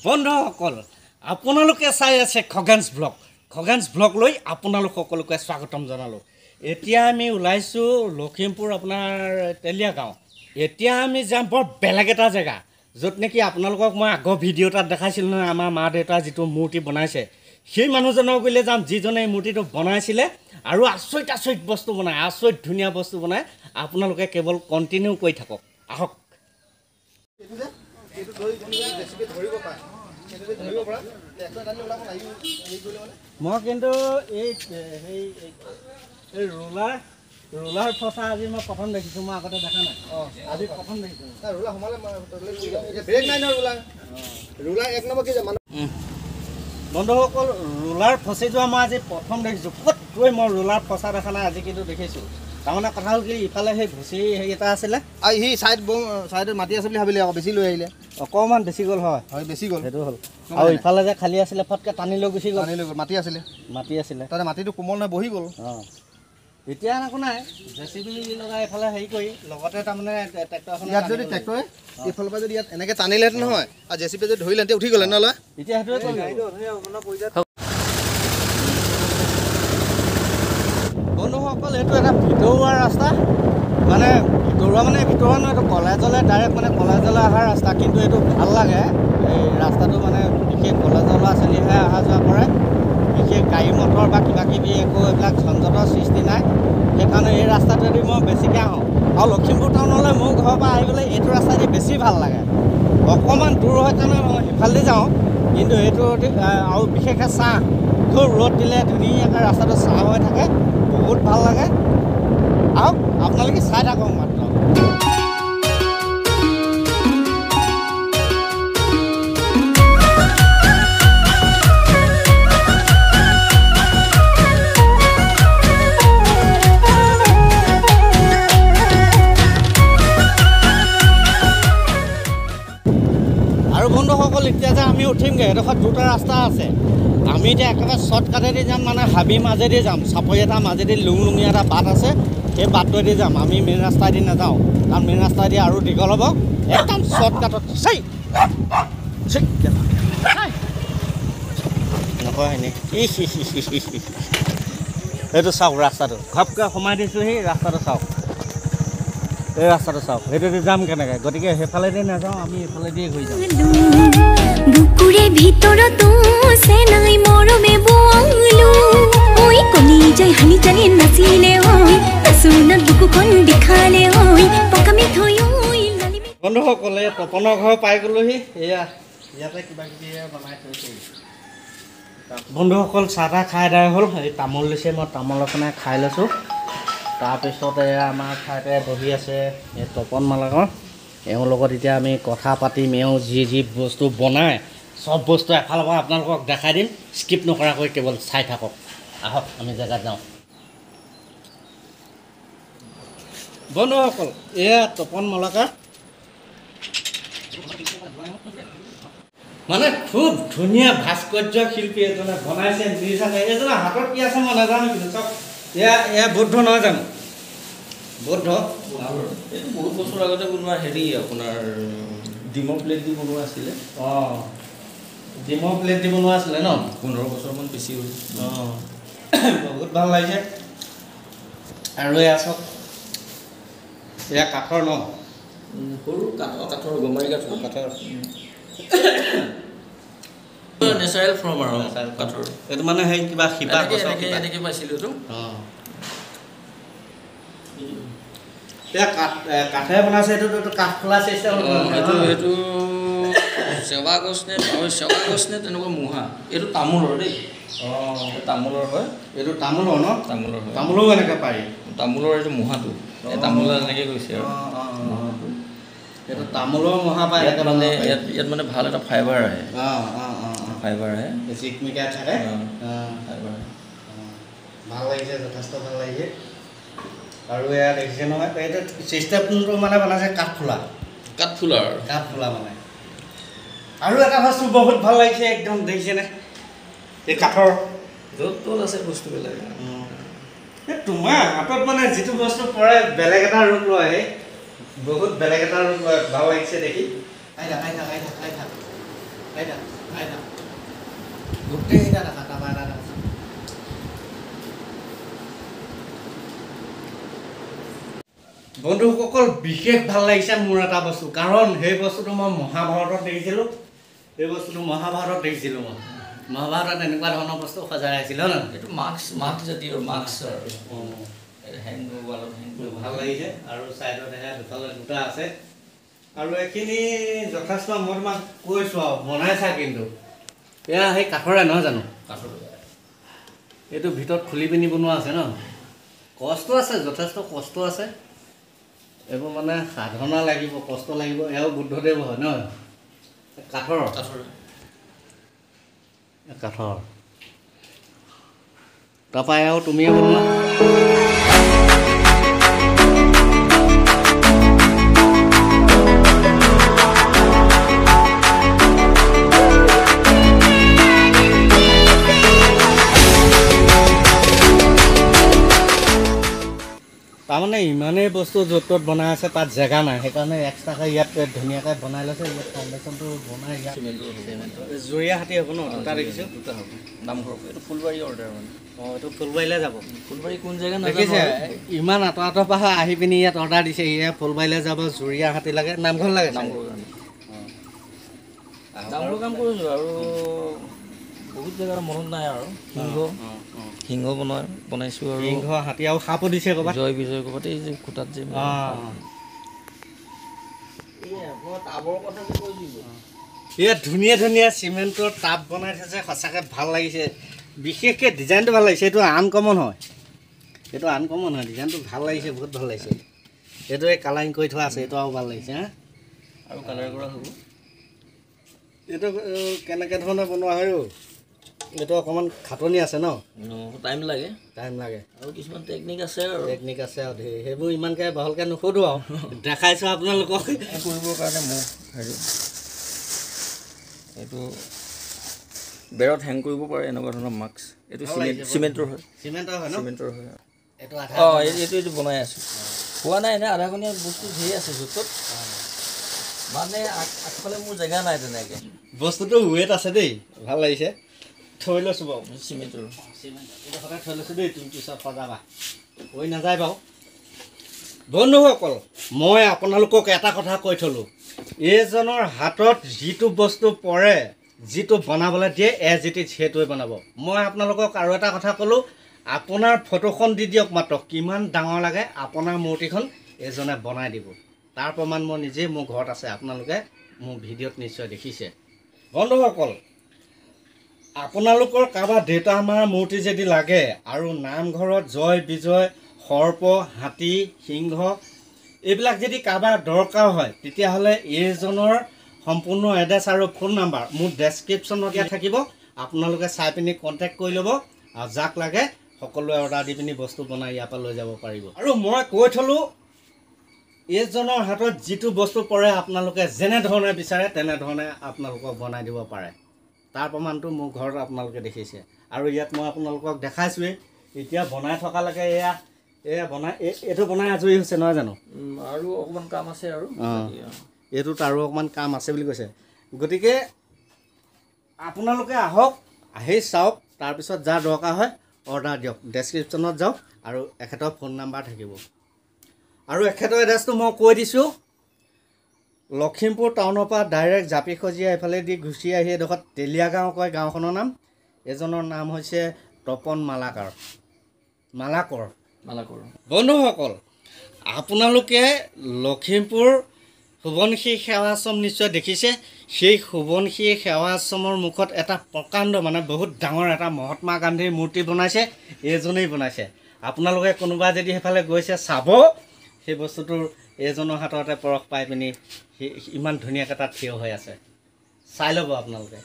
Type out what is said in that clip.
বন্ধুসকল আপোনালোকে চাই আছে খগেন্স ব্লগ লৈ আপোনালোক সকলোকে স্বাগতম জনালোঁ। এতিয়া আমি ওলাইছোঁ লখিমপুৰ আপোনাৰ তেলীয়া গাঁও। এতিয়া আমি যাম বৰ বেলেগ এটা জেগা য'ত নেকি আপোনালোকক মই আগৰ ভিডিঅ' এটাত দেখাইছিলোঁ নহয়, আমাৰ মা দেউতা যিটো মূৰ্তি বনাইছে সেই মানুহজনৰ গ'লে যাম যিজনে এই মূৰ্তিটো বনাইছিলে আৰু আচৰিত বস্তু বনায়, আচৰিত ধুনীয়া বস্তু বনায়। আপোনালোকে কেৱল কণ্টিনিউ কৰি থাকক, আহক। মই কিন্তু এই ৰোলাৰ ফচা আজি মই প্ৰথম দেখিছোঁ, মই আগতে দেখা নাই। আজি প্ৰথম দেখিছোঁ। বন্ধুসকল ৰোলাৰ ফচি যোৱা মই আজি প্ৰথম দেখিছোঁ। ক'ত গৈ মই ৰোলাৰ ফচা দেখা নাই, আজি কিন্তু দেখিছোঁ। তাৰমানে কথা হ'ল কি, ইফালে সেই ভুচি হেৰি এটা আছিলে, সি চাইডত মাটি আছে বুলি ভাবিলে আকৌ বেছি লৈ আহিলে, অকণমান বেছি গ'ল। হয় বেছি গ'ল, সেইটো হ'ল। আৰু ইফালে যে খালী আছিলে ফটকৈ টানি লৈ গুচি গ'ল। মাটি আছিলে তাতে মাটিটো কোমল নাই, বহি গ'ল। এতিয়া একো নাই, জেচিবি লগাই এইফালে হেৰি কৰি লগতে তাৰমানে ট্ৰেক্টৰখন ইয়াত যদি ট্ৰেক্টৰে এইফালৰ পৰা যদি ইয়াত এনেকৈ টানিলেহেঁতেন নহয়, আৰু জেচিবি যদি ধৰিলে তেতিয়া উঠি গ'লে নহ'লে। এতিয়া সেইটোৱে বন্ধুসকল, এইটো এটা ভিতৰুৱা ৰাস্তা, মানে ভিতৰুৱা নহয়, এইটো কলেজলৈ ডাইৰেক্ট মানে কলেজলৈ অহা ৰাস্তা। কিন্তু এইটো ভাল লাগে, এই ৰাস্তাটো মানে বিশেষ কলেজৰ ল'ৰা ছোৱালীহে অহা যোৱা কৰে, বিশেষ গাড়ী মটৰ বা কিবা কিবি একো এইবিলাক ঝঞ্ঝটৰ সৃষ্টি নাই। সেইকাৰণে এই ৰাস্তাটোৱেদি মই বেছিকৈ আহোঁ। আৰু লখিমপুৰ টাউনলৈ মোৰ ঘৰৰ পৰা আহিবলৈ এইটো ৰাস্তাদি বেছি ভাল লাগে। অকণমান দূৰ হয় কাৰণে মই সিফালেদি যাওঁ, কিন্তু এইটো আৰু বিশেষকৈ ছাঁ, খুব ৰ'দ দিলে ধুনীয়াকৈ ৰাস্তাটো ছাঁ হৈ থাকে, বহুত ভাল লাগে। আহক আপোনালোকে চাই থাকক মাত্ৰ। আৰু বন্ধুসকল এতিয়া যে আমি উঠিমগৈ, এডোখৰত দুটা ৰাস্তা আছে। আমি এতিয়া একেবাৰে শ্বৰ্টকাটেদি যাম, মানে হাবি মাজেদি যাম, চাপৰি এটা মাজেদি লুংলুঙীয়া এটা বাট আছে, সেই বাটটোৱেদি যাম। আমি মেইন ৰাস্তাইদি নাযাওঁ, কাৰণ মেইন ৰাস্তাইদি আৰু দীঘল হ'ব। একদম শ্বৰ্টকাটত নকয় নেকি? সেইটো চাওক ৰাস্তাটো, ঘপকৈ সোমাই দিছোঁ, সেই ৰাস্তাটো চাওক, এই ৰাস্তাটো চাওক। সেইটোদি যাম কেনেকৈ? গতিকে সেইফালেদি নাযাওঁ, আমি এইফালেদি ঘূৰি যাম। বুকুৰে ভিতৰতো চেনাই মৰমে বোৱালো, ঐ কলি যাই হানি জানি নাচিলে, ঐ চুনাত বুকুখন দেখালে, ঐ পকা মিঠৈ ঐ। বন্ধুসকলে তপনৰ ঘৰ পাই গ'লোহি। এয়া ইয়াতে কিবা কিবি বনাই থৈছোঁ। বন্ধুসকল চাহ তাহ খাই আদায় হ'ল, এই তামোল দিছে, মই তামোল এখনে খাই লৈছোঁ। তাৰপিছতে আমাৰ ঠাইতে বহি আছে এই তপন মালাকৰ, এওঁৰ লগত এতিয়া আমি কথা পাতিম। এওঁ যি বস্তু বনায় চব বস্তু এফালৰ পৰা আপোনালোকক দেখাই দিম, স্কিপ নকৰাকৈ কেৱল চাই থাকক। আহক আমি জেগাত যাওঁ। বন্ধুসকল এয়া তপন মালাকাৰ, মানে খুব ধুনীয়া ভাস্কৰ্য শিল্পী এজনে বনাইছে নিজাকে। এজনৰ হাতত কি আছে মই নাজানো, কিন্তু চাওক এয়া বৌদ্ধ নহয় জানো? বৌদ্ধ এইটো বহুত বছৰ আগতে বনোৱা হেৰি আপোনাৰ ডিমৰ প্লেট দি বনোৱা আছিলে। ডিমৰ প্লেট দি বনোৱা আছিলে ন? 15 বছৰমান বেছি হ'ল। বহুত ভাল লাগিছে। আৰু এয়া চাওক, এয়া কাঠৰ ন? সৰু কাঠৰ গমাৰি কাঠৰ নেচাৰেল ফৰ্ম আৰু কাঠৰ। এইটো মানে সেই কিবা শিপা এনেকৈ পাইছিলোঁ এইটো। কাঠেৰে বনাইছে, এইটো কাঠ খোলা চিষ্টেম। এইটো চেৱা গছ নে তেনেকুৱা মুহা। এইটো তামোলৰ দেই। তামোলৰ হয়। এইটো তামোলৰ ন? তামোলৰ হয়। তামোলো এনেকৈ পাৰি? তামোলৰ এইটো মুহাটো, এই তামোলৰ এনেকৈ গৈছে আৰু এইটো তামোলৰ মুহা পায়। ইয়াত মানে ভাল এটা ফাইবাৰ আহে। ফাইবাৰ আহে, চিকমিকাই থাকে। ফাইবাৰ ভাল লাগিছে, যথেষ্ট ভাল লাগিছে। আৰু এয়া দেখিছে নহয়, এইটো চিষ্টেমটো মানে বনাইছে কাঠফুলা মানে। আৰু এটা বস্তু বহুত ভাল লাগিছে একদম, দেখিছেনে? এই কাঠৰ য'ত আছে বস্তুবিলাক। তোমাৰ হাতত মানে যিটো বস্তু পৰে বেলেগ এটা ৰূপ লয়, বহুত বেলেগ এটা ৰূপ লয়। ভাল লাগিছে দেখি। আই থাক গোটেইকেইটা দেখা তাৰপৰা এটা দেখা বন্ধুসকল বিশেষ ভাল লাগিছে মোৰ এটা বস্তু কাৰণ সেই বস্তুটো মই মহাভাৰতত দেখিছিলোঁ মই মহাভাৰতত এনেকুৱা ধৰণৰ বস্তু সজাই ৰাখিছিল ন এইটো মাস্ক জাতীয় মাস্ক আৰু হেং ৱালত হেং ভাল লাগিছে আৰু ছাইডত দুফালে দুটা আছে আৰু এইখিনি যথেষ্ট মই তোমাক কৈছোঁ আৰু বনাইছা কিন্তু এয়া সেই কাঠৰে নহয় জানো কাঠৰ এইটো ভিতৰত খুলি পিনি বনোৱা আছে ন কষ্ট আছে যথেষ্ট কষ্ট আছে এইবোৰ মানে সাধনা লাগিব কষ্ট লাগিব এয়াও বুদ্ধদেৱ হয় নহয় কাঠৰ তাৰপৰা এয়াও তুমিয়ে বনোৱা তাৰমানে ইমানেই বস্তু য'ত ত'ত বনাই আছে তাত জেগা নাই সেইকাৰণে এক্সট্ৰাকৈ ইয়াত ধুনীয়াকৈ বনাই লৈছে ইয়াত ফাউণ্ডেশ্যনটো বনাই ইয়াত জুৰীয়া হাতী হ'ব ন দুটা দেখিছোঁ দুটা হ'ব নামঘৰ এইটো ফুলবাৰী অৰ্ডাৰ মানে অঁ এইটো ফুলবাৰীলৈ যাব ফুলবাৰী কোন জেগা দেখিছে ইমান আঁতৰ পৰা আহি পিনি ইয়াত অৰ্ডাৰ দিছে ইয়ে ফুলবাৰীলৈ যাব জুৰীয়া হাতী লাগে নামঘৰ লাগে নামঘৰ কাম কৰিছোঁ আৰু বহুত জেগাৰ মনত নাই আৰু সিংহ বনাইছোঁ আৰু সিংহ হাতী আৰু সাপো দিছে ক'ৰবাত জয় বিজয় ক'ৰবাত এই যে খুটাত যে ইয়াত ধুনীয়া ধুনীয়া চিমেণ্টৰ টাব বনাই থৈছে সঁচাকৈ ভাল লাগিছে বিশেষকৈ ডিজাইনটো ভাল লাগিছে এইটো আনকমন হয় ডিজাইনটো ভাল লাগিছে বহুত ভাল লাগিছে এইটো এই কালাৰিং কৰি থোৱা আছে এইটো আৰু ভাল লাগিছে হা আৰু কালাৰ কৰা হ'ব এইটো কেনেকৈ ধৰণে বনোৱা হয় এইটো অকণমান খাটনি আছে ন টাইম লাগে আৰু কিছুমান টেকনিক আছে আৰু সেইবোৰ ইমানকৈ ভালকৈ নুসুধো আৰু দেখাইছোঁ আপোনালোকক কৰিবৰ কাৰণে মোক হেৰি এইটো বেৰত হেং কৰিব পাৰে এনেকুৱা ধৰণৰ মাস্ক এইটো চিমেণ্টৰ হয় এইটো বনাই আছোঁ হোৱা নাই এনে আধাখনীয়া বস্তু ধেৰ আছে য'ত মানে আগফালে মোৰ জেগা নাই তেনেকৈ বস্তুটো ৱেট আছে দেই ভাল লাগিছে থৈ লৈছোঁ বাৰু চিমেণ্টৰ এইটো সদায় থৈ লৈছোঁ দেই তুমি পিছত সজাবা কৈ নাযায় বাৰু বন্ধুসকল মই আপোনালোকক এটা কথা কৈ থলোঁ এইজনৰ হাতত যিটো বস্তু পৰে যিটো বনাবলৈ দিয়ে সেইটোৱে বনাব মই আপোনালোকক আৰু এটা কথা ক'লোঁ আপোনাৰ ফটোখন দি দিয়ক মাত্ৰ কিমান ডাঙৰ লাগে আপোনাৰ মূৰ্তিখন এইজনে বনাই দিব তাৰ প্ৰমাণ মই নিজেই মোৰ ঘৰত আছে আপোনালোকে মোৰ ভিডিঅ'ত নিশ্চয় দেখিছে বন্ধুসকল আপোনালোকৰ কাৰোবাৰ দেউতা মাৰ মূৰ্তি যদি লাগে আৰু নামঘৰত জয় বিজয় সৰ্প হাতী সিংহ এইবিলাক যদি কাৰোবাৰ দৰকাৰ হয় তেতিয়াহ'লে এইজনৰ সম্পূৰ্ণ এড্ৰেছ আৰু ফোন নাম্বাৰ মোৰ ডেছক্ৰিপশ্যনত দিয়া থাকিব আপোনালোকে চাই পিনি কণ্টেক্ট কৰি ল'ব আৰু যাক লাগে সকলোৱে অৰ্ডাৰ দি পিনি বস্তু বনাই ইয়াৰ পৰা লৈ যাব পাৰিব আৰু মই কৈ থলোঁ এইজনৰ হাতত যিটো বস্তু পৰে আপোনালোকে যেনেধৰণে বিচাৰে তেনেধৰণে আপোনালোকক বনাই দিব পাৰে তাৰ প্ৰমাণটো মোৰ ঘৰত আপোনালোকে দেখিছে আৰু ইয়াত মই আপোনালোকক দেখাইছোঁৱেই এতিয়া বনাই থকালৈকে এইটো বনাই আজৰি হৈছে নহয় জানো আৰু অকণমান কাম আছে আৰু এইটোত আৰু অকণমান কাম আছে বুলি কৈছে গতিকে আপোনালোকে আহক আহি চাওক তাৰপিছত যাৰ দৰকাৰ হয় অৰ্ডাৰ দিয়ক ডেছক্ৰিপশ্যনত যাওক আৰু এখেতৰ ফোন নাম্বাৰ থাকিব আৰু এখেতৰ এড্ৰেছটো মই কৈ দিছোঁ লখিমপুৰ টাউনৰ পৰা ডাইৰেক্ট জাপি সজিয়া এইফালেদি গুচি আহি এডোখৰত তেলীয়া গাঁও কয় গাঁওখনৰ নাম এজনৰ নাম হৈছে তপন মালাকৰ বন্ধুসকল আপোনালোকে লখিমপুৰ সোৱণশিৰি সেৱা আশ্ৰম নিশ্চয় দেখিছে সেই সোৱণশিৰি সেৱা আশ্ৰমৰ মুখত এটা প্ৰকাণ্ড মানে বহুত ডাঙৰ এটা মহাত্মা গান্ধীৰ মূৰ্তি বনাইছে এইজনেই বনাইছে আপোনালোকে কোনোবা যদি সেইফালে গৈছে চাব সেই বস্তুটোৰ এইজনৰ হাততে পৰশ পাই পিনি ইমান ধুনীয়াকৈ তাত থিয় হৈ আছে চাই ল'ব আপোনালোকে